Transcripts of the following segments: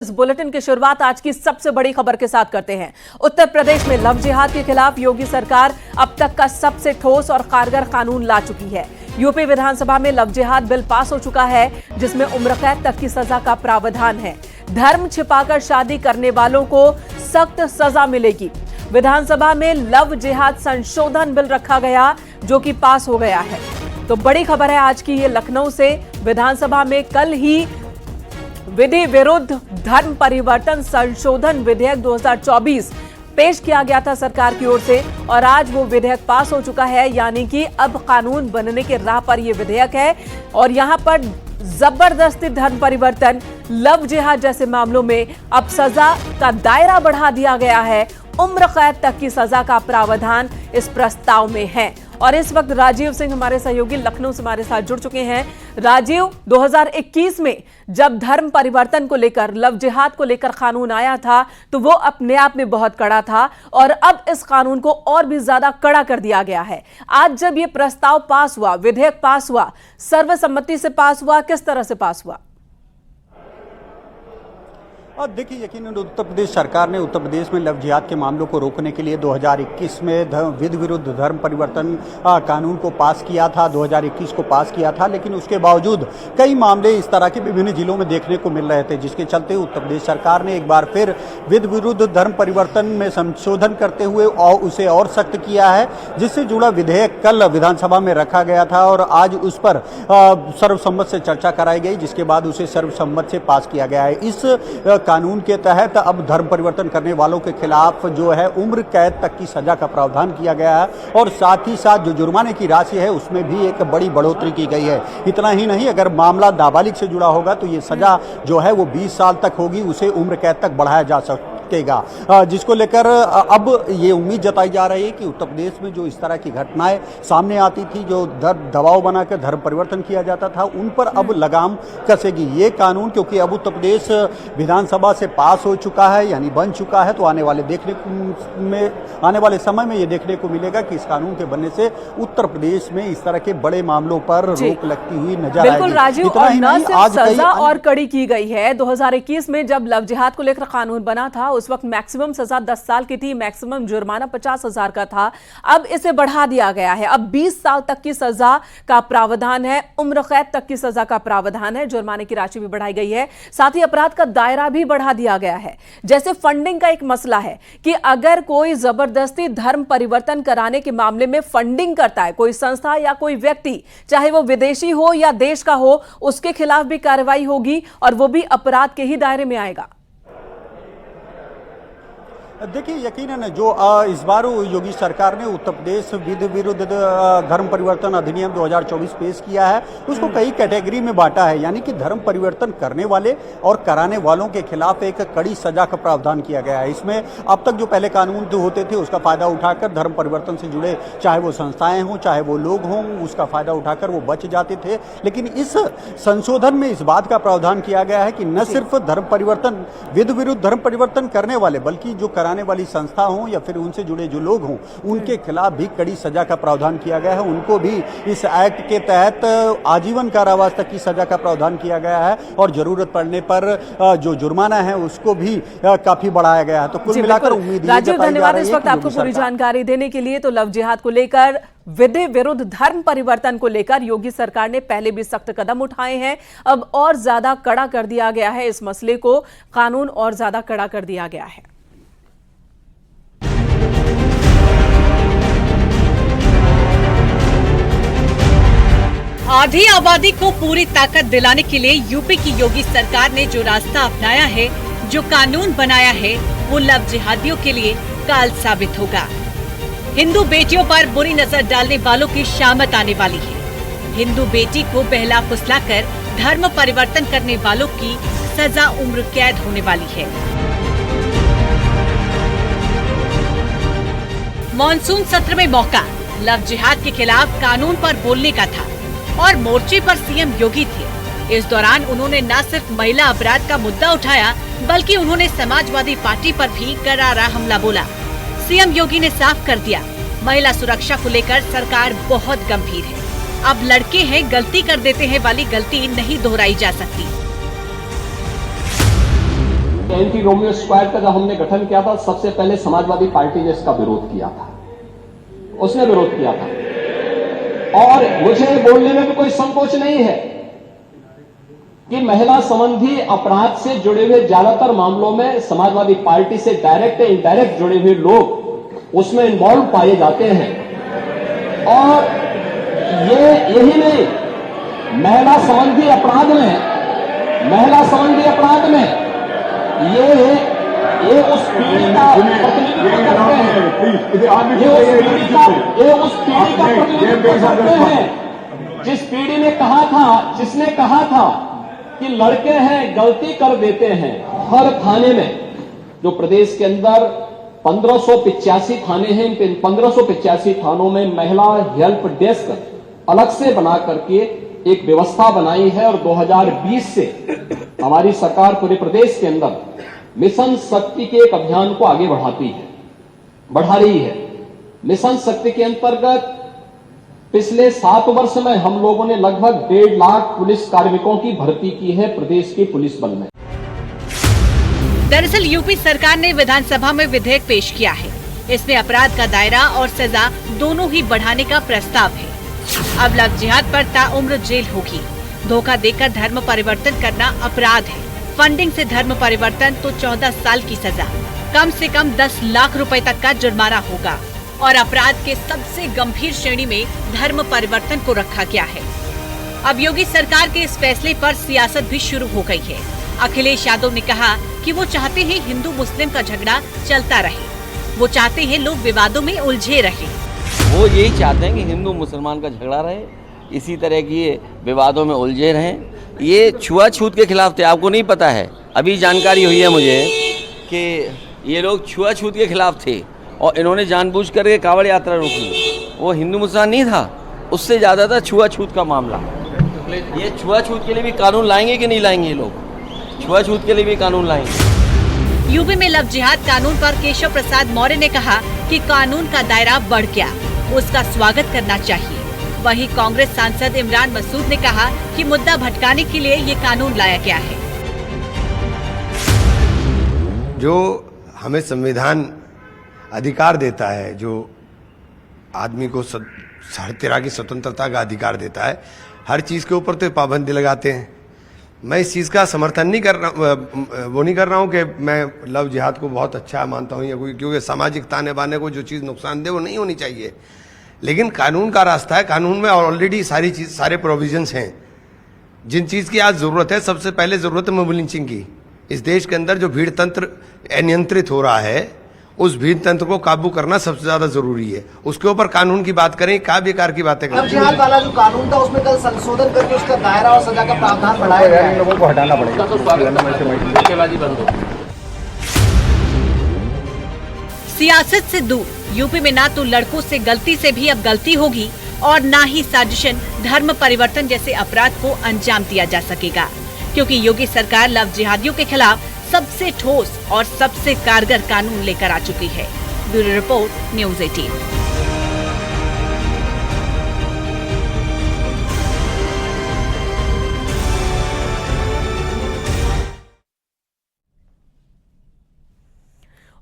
इस बुलेटिन की शुरुआत आज की सबसे बड़ी खबर के साथ करते हैं। उत्तर प्रदेश में लव जिहाद के खिलाफ योगी सरकार अब तक का सबसे ठोस और कारगर कानून ला चुकी है। यूपी विधानसभा में लव जिहाद बिल पास हो चुका है, जिसमें उम्र कैद तक की सजा का प्रावधान है। धर्म छिपाकर शादी करने वालों को सख्त सजा मिलेगी। विधानसभा में लव जिहाद संशोधन बिल रखा गया, जो कि पास हो गया है। तो बड़ी खबर है आज की ये लखनऊ से। विधानसभा में कल ही विधि विरुद्ध धर्म परिवर्तन संशोधन विधेयक 2024 पेश किया गया था सरकार की ओर से, और आज वो विधेयक पास हो चुका है। यानी कि अब कानून बनने के राह पर ये विधेयक है, और यहां पर जबरदस्ती धर्म परिवर्तन, लव जिहाद जैसे मामलों में अब सजा का दायरा बढ़ा दिया गया है। उम्र कैद तक की सजा का प्रावधान इस प्रस्ताव में है। और इस वक्त राजीव सिंह हमारे सहयोगी लखनऊ से हमारे साथ जुड़ चुके हैं। राजीव, 2021 में जब धर्म परिवर्तन को लेकर, लव जिहाद को लेकर कानून आया था, तो वो अपने आप में बहुत कड़ा था, और अब इस कानून को और भी ज्यादा कड़ा कर दिया गया है। आज जब ये प्रस्ताव पास हुआ, विधेयक पास हुआ, सर्वसम्मति से पास हुआ, किस तरह से पास हुआ? देखिए, यकीनन उत्तर प्रदेश सरकार ने उत्तर प्रदेश में लव जिहाद के मामलों को रोकने के लिए 2021 में विधि विरुद्ध धर्म परिवर्तन कानून को पास किया था। 2021 को पास किया था, लेकिन उसके बावजूद कई मामले इस तरह के विभिन्न जिलों में देखने को मिल रहे थे, जिसके चलते उत्तर प्रदेश सरकार ने एक बार फिर विधि विरुद्ध धर्म परिवर्तन में संशोधन करते हुए और उसे और सख्त किया है, जिससे जुड़ा विधेयक कल विधानसभा में रखा गया था और आज उस पर सर्वसम्मत से चर्चा कराई गई, जिसके बाद उसे सर्वसम्मत से पास किया गया है। इस कानून के तहत अब धर्म परिवर्तन करने वालों के खिलाफ जो है उम्र कैद तक की सजा का प्रावधान किया गया है, और साथ ही साथ जो जुर्माने की राशि है उसमें भी एक बड़ी बढ़ोतरी की गई है। इतना ही नहीं, अगर मामला नाबालिग से जुड़ा होगा तो ये सजा जो है वो 20 साल तक होगी, उसे उम्र कैद तक बढ़ाया जा सकेगा, जिसको लेकर अब ये उम्मीद जताई जा रही है कि उत्तर प्रदेश में जो इस तरह की घटनाएं सामने आती थी, जो दबाव बनाकर धर्म परिवर्तन किया जाता था, उन पर अब लगाम कसेगी ये कानून, क्योंकि अब उत्तर प्रदेश विधानसभा से पास हो चुका है, यानी बन चुका है। तो आने वाले समय में ये देखने को मिलेगा कि इस कानून के बनने से उत्तर प्रदेश में इस तरह के बड़े मामलों पर रोक लगती हुई नजर आएगी। बिल्कुल राजीव, और न सिर्फ सजा और कड़ी की गई है। 2021 में जब लव जिहाद को लेकर कानून बना था, उस वक्त मैक्सिमम सजा 10 साल की थी, मैक्सिमम जुर्माना 50,000 का था। अब इसे बढ़ा दिया गया है, अब 20 साल तक की सजा का प्रावधान है, उम्र कैद तक की सजा का प्रावधान है, जुर्माने की राशि भी बढ़ाई गई है, साथ ही अपराध का दायरा भी बढ़ा दिया गया है। जैसे फंडिंग का एक मसला है कि अगर कोई जबरदस्ती धर्म परिवर्तन कराने के मामले में फंडिंग करता है, कोई संस्था या कोई व्यक्ति, चाहे वो विदेशी हो या देश का हो, उसके खिलाफ भी कार्रवाई होगी, और वो भी अपराध के ही दायरे में आएगा। देखिए, यकीनन जो इस बार योगी सरकार ने उत्तर प्रदेश विधि विरुद्ध धर्म परिवर्तन अधिनियम 2024 पेश किया है, उसको कई कैटेगरी में बांटा है। यानी कि धर्म परिवर्तन करने वाले और कराने वालों के खिलाफ एक कड़ी सजा का प्रावधान किया गया है। इसमें अब तक जो पहले कानून जो होते थे उसका फायदा उठाकर धर्म परिवर्तन से जुड़े, चाहे वो संस्थाएं हों चाहे वो लोग हों, उसका फायदा उठाकर वो बच जाते थे। लेकिन इस संशोधन में इस बात का प्रावधान किया गया है कि न सिर्फ धर्म परिवर्तन, विधि विरुद्ध धर्म परिवर्तन करने वाले, बल्कि जो कराने वाली संस्था हो या फिर उनसे जुड़े जो लोग हों, उनके खिलाफ भी कड़ी सजा का प्रावधान किया गया है। उनको भी इस एक्ट के तहत आजीवन कारावास तक की सजा का प्रावधान किया गया है, और जरूरत पड़ने पर जो जुर्माना है उसको भी काफी बढ़ाया गया है। तो कुल मिलाकर उम्मीद है। राजीव, धन्यवाद इस वक्त आपको पूरी जानकारी देने के लिए। तो लव जिहाद को लेकर, विधि विरुद्ध धर्म परिवर्तन को लेकर योगी सरकार ने पहले भी सख्त कदम उठाए हैं, अब और ज्यादा कड़ा कर दिया गया है इस मसले को, कानून और ज्यादा कड़ा कर दिया गया है। आधी आबादी को पूरी ताकत दिलाने के लिए यूपी की योगी सरकार ने जो रास्ता अपनाया है, जो कानून बनाया है, वो लव जिहादियों के लिए काल साबित होगा। हिंदू बेटियों पर बुरी नजर डालने वालों की शामत आने वाली है। हिंदू बेटी को बहला फुसलाकर धर्म परिवर्तन करने वालों की सजा उम्र कैद होने वाली है। मॉनसून सत्र में मौका लव जिहाद के खिलाफ कानून पर बोलने का था, और मोर्चे पर सीएम योगी थे। इस दौरान उन्होंने न सिर्फ महिला अपराध का मुद्दा उठाया, बल्कि उन्होंने समाजवादी पार्टी पर भी करारा हमला बोला। सीएम योगी ने साफ कर दिया, महिला सुरक्षा को लेकर सरकार बहुत गंभीर है। अब लड़के हैं, गलती कर देते हैं वाली गलती नहीं दोहराई जा सकती। एंटी रोमियो स्क्वाड का जब हमने गठन किया था, सबसे पहले समाजवादी पार्टी ने इसका विरोध किया था, उसने विरोध किया था। और मुझे बोलने में भी कोई संकोच नहीं है कि महिला संबंधी अपराध से जुड़े हुए ज्यादातर मामलों में समाजवादी पार्टी से डायरेक्ट या इनडायरेक्ट जुड़े हुए लोग उसमें इन्वॉल्व पाए जाते हैं। और यही नहीं, महिला संबंधी अपराध में ये उस पीढ़ी का प्रतिनिधित्व करते हैं, ये उस पीढ़ी का प्रतिनिधित्व करते हैं जिस पीढ़ी ने जिसने कहा था कि लड़के हैं गलती कर देते हैं। हर थाने में, जो प्रदेश के अंदर 1585 थाने हैं, इन 1585 थानों में महिला हेल्प डेस्क अलग से बना करके एक व्यवस्था बनाई है। और 2020 से हमारी सरकार पूरे प्रदेश के अंदर मिशन शक्ति के एक अभियान को आगे बढ़ा रही है। मिशन शक्ति के अंतर्गत पिछले 7 वर्ष में हम लोगों ने लगभग 1.5 लाख पुलिस कार्मिकों की भर्ती की है प्रदेश के पुलिस बल में। दरअसल यूपी सरकार ने विधानसभा में विधेयक पेश किया है। इसमें अपराध का दायरा और सजा दोनों ही बढ़ाने का प्रस्ताव है। अब लव जिहाद पर ताउम्र जेल होगी। धोखा देकर धर्म परिवर्तन करना अपराध है। फंडिंग से धर्म परिवर्तन तो 14 साल की सजा, कम से कम 10 लाख रुपए तक का जुर्माना होगा। और अपराध के सबसे गंभीर श्रेणी में धर्म परिवर्तन को रखा गया है। अब योगी सरकार के इस फैसले पर सियासत भी शुरू हो गई है। अखिलेश यादव ने कहा कि वो चाहते हैं हिंदू मुस्लिम का झगड़ा चलता रहे, वो चाहते हैं लोग विवादों में उलझे रहे। वो यही चाहते हैं कि हिंदू मुसलमान का झगड़ा रहे, इसी तरह की विवादों में उलझे रहें। ये छुआछूत के खिलाफ थे, आपको नहीं पता है। अभी जानकारी हुई है मुझे कि ये लोग छुआछूत के खिलाफ थे और इन्होंने जानबूझ करके कांवड़ यात्रा रोकी। वो हिंदू मुसलमान नहीं था, उससे ज़्यादा था छुआछूत का मामला। ये छुआछूत के लिए भी कानून लाएंगे कि नहीं लाएंगे? ये लोग छुआछूत के लिए भी कानून लाएंगे। यूपी में लव जिहाद कानून पर केशव प्रसाद मौर्य ने कहा कि कानून का दायरा बढ़ गया, उसका स्वागत करना चाहिए। वहीं कांग्रेस सांसद इमरान मसूद ने कहा कि मुद्दा भटकाने के लिए ये कानून लाया गया है। जो हमें संविधान अधिकार देता है, जो आदमी को हर तरह की स्वतंत्रता का अधिकार देता है, हर चीज़ के ऊपर तो पाबंदी लगाते हैं। मैं इस चीज़ का समर्थन नहीं कर रहा हूँ कि मैं लव जिहाद को बहुत अच्छा मानता हूँ या कोई, क्योंकि सामाजिक ताने बाने को जो चीज़ नुकसान दे वो नहीं होनी चाहिए। लेकिन कानून का रास्ता है, कानून में ऑलरेडी सारे प्रोविजंस हैं। जिन चीज़ की आज ज़रूरत है, सबसे पहले ज़रूरत है मोब लिंचिंग की। इस देश के अंदर जो भीड़ तंत्र अनियंत्रित हो रहा है, उस भीड़ तंत्र को काबू करना सबसे ज्यादा जरूरी है। उसके ऊपर कानून की बात करें, क्या बेकार की बातें करें। जिहाद वाला जो कानून था उसमें कल संशोधन करके उसका दायरा और सजा का प्रावधान बढ़ाया गया है। लोगों को हटाना पड़ेगा। सियासत से दूर यूपी में ना तो लड़कों से गलती से भी अब गलती होगी और ना ही साजिशन धर्म परिवर्तन जैसे अपराध को अंजाम दिया जा सकेगा, क्योंकि योगी सरकार लव जिहादियों के खिलाफ सबसे ठोस और सबसे कारगर कानून लेकर आ चुकी है। Bureau report, news 18।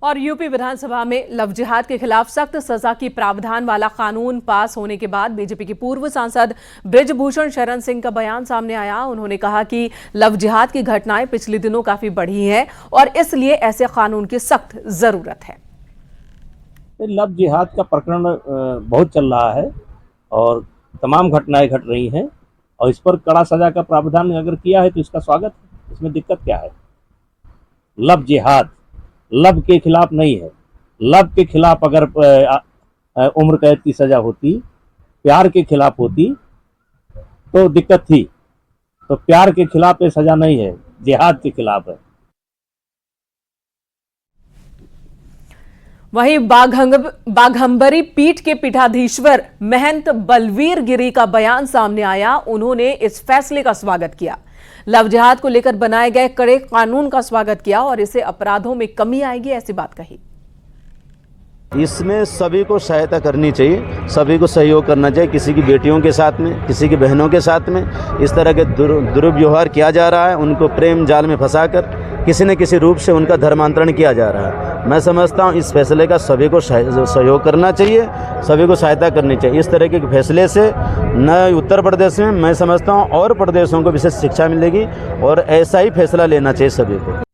और यूपी विधानसभा में लव जिहाद के खिलाफ सख्त सजा की प्रावधान वाला कानून पास होने के बाद बीजेपी के पूर्व सांसद बृजभूषण शरण सिंह का बयान सामने आया। उन्होंने कहा कि लव जिहाद की घटनाएं पिछले दिनों काफी बढ़ी हैं और इसलिए ऐसे कानून की सख्त जरूरत है। लव जिहाद का प्रकरण बहुत चल रहा है और तमाम घटनाएं घट रही हैं और इस पर कड़ा सजा का प्रावधान अगर किया है तो इसका स्वागत है। इसमें दिक्कत क्या है? लव जिहाद लव के खिलाफ नहीं है। लव के खिलाफ अगर उम्र कैद की सजा होती, प्यार के खिलाफ होती तो दिक्कत थी। तो प्यार के खिलाफ ये सजा नहीं है, जिहाद के खिलाफ है। वहीं बाघंबरी पीठ के पीठाधीश्वर महंत बलवीर गिरी का बयान सामने आया। उन्होंने इस फैसले का स्वागत किया। लव जिहाद को लेकर बनाए गए कड़े कानून का स्वागत किया और इससे अपराधों में कमी आएगी, ऐसी बात कही। इसमें सभी को सहायता करनी चाहिए, सभी को सहयोग करना चाहिए। किसी की बेटियों के साथ में, किसी की बहनों के साथ में इस तरह के दुर्व्यवहार किया जा रहा है, उनको प्रेम जाल में फंसाकर किसी न किसी रूप से उनका धर्मांतरण किया जा रहा है। मैं समझता हूँ इस फैसले का सभी को सहयोग करना चाहिए, सभी को सहायता करनी चाहिए। इस तरह के फैसले से न उत्तर प्रदेश में, मैं समझता हूँ और प्रदेशों को विशेष शिक्षा मिलेगी और ऐसा ही फैसला लेना चाहिए सभी को।